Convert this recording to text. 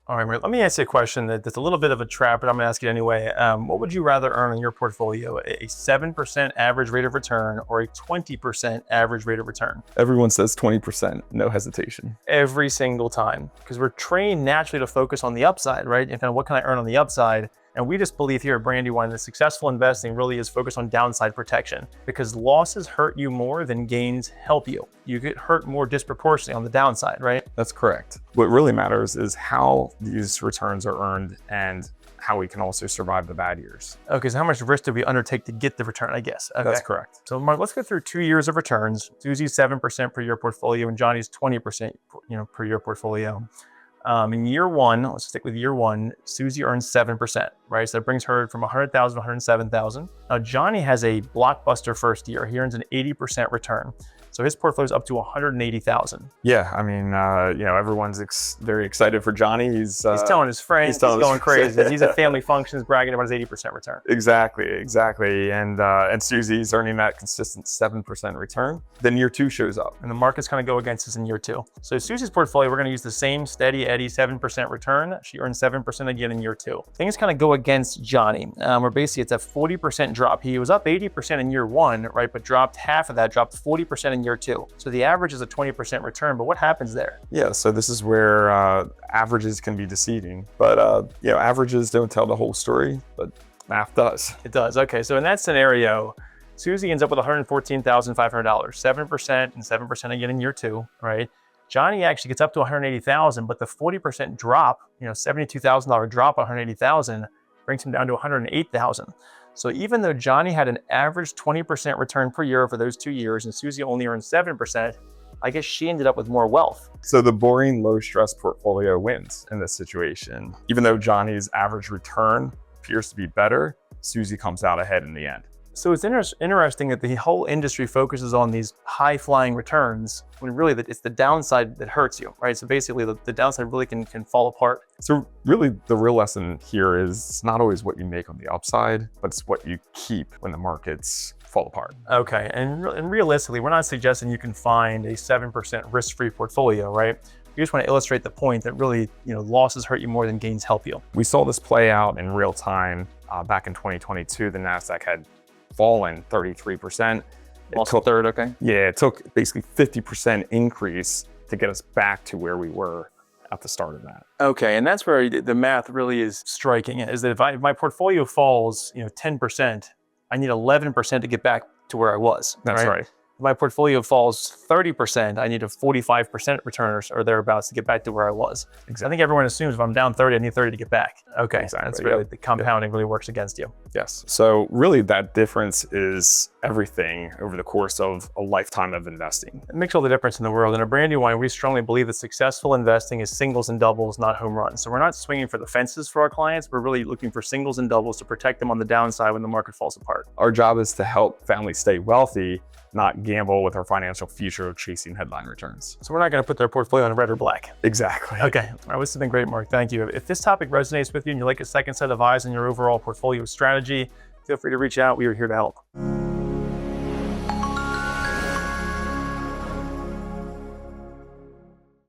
All right, Maria, let me ask you a question that's a little bit of a trap, but I'm going to ask you anyway. What would you rather earn on your portfolio, a 7% average rate of return or a 20% average rate of return? Everyone says 20%, no hesitation. Every single time, because we're trained naturally to focus on the upside, right? And kind of what can I earn on the upside? And we just believe here at Brandywine that successful investing really is focused on downside protection, because losses hurt you more than gains help you. You get hurt more disproportionately on the downside, right? That's correct. What really matters is how these returns are earned and how we can also survive the bad years. Okay, so how much risk do we undertake to get the return, I guess? Okay. That's correct. So Mark, let's go through 2 years of returns. Susie's 7% per year portfolio and Johnny's 20% per year portfolio. In year one, let's stick with year one, Susie earns 7%, right? So that brings her from 100,000 to 107,000. Now Johnny has a blockbuster first year. He earns an 80% return. So his portfolio is up to 180,000. Yeah, I mean, everyone's very excited for Johnny. He's telling his friends, he's going crazy. He's at family functions bragging about his 80% return. Exactly. And Susie's earning that consistent 7% return. Then year two shows up. And the market's kind of go against us in year two. So Susie's portfolio, we're going to use the same steady Eddie 7% return. She earns 7% again in year two. Things kind of go against Johnny, where basically it's a 40% drop. He was up 80% in year one, right? But dropped half of that, dropped 40% in year two. So the average is a 20% return, but what happens there? Yeah, so this is where averages can be deceiving, but averages don't tell the whole story, but math does. It does. Okay, so in that scenario, Susie ends up with $114,500, 7% and 7% again in year two, right? Johnny actually gets up to 180,000, but the 40% drop, $72,000 drop, 180,000 brings him down to 108,000. So even though Johnny had an average 20% return per year for those 2 years and Susie only earned 7%, I guess she ended up with more wealth. So the boring low stress portfolio wins in this situation. Even though Johnny's average return appears to be better, Susie comes out ahead in the end. So it's interesting that the whole industry focuses on these high flying returns when really it's the downside that hurts you, right? So basically the downside really can fall apart. So really the real lesson here is it's not always what you make on the upside, but it's what you keep when the markets fall apart. Okay, and realistically, we're not suggesting you can find a 7% risk-free portfolio, right? We just want to illustrate the point that really, losses hurt you more than gains help you. We saw this play out in real time back in 2022. The NASDAQ had fallen 33%. Lost a third, okay? Yeah, it took basically 50% increase to get us back to where we were at the start of that. Okay, and that's where the math really is striking, is that if my portfolio falls, 10%, I need 11% to get back to where I was. That's right. If my portfolio falls 30%, I need a 45% return or thereabouts to get back to where I was. Exactly. I think everyone assumes if I'm down 30, I need 30 to get back. Okay, exactly. That's really, the compounding really works against you. Yes, so really that difference is everything over the course of a lifetime of investing. It makes all the difference in the world. And at Brandywine, we strongly believe that successful investing is singles and doubles, not home runs. So we're not swinging for the fences for our clients. We're really looking for singles and doubles to protect them on the downside when the market falls apart. Our job is to help families stay wealthy, not gamble with our financial future chasing headline returns. So we're not going to put their portfolio in red or black. Exactly. Okay. All right. This has been great, Mark. Thank you. If this topic resonates with you and you'd like a second set of eyes on your overall portfolio strategy, feel free to reach out. We are here to help.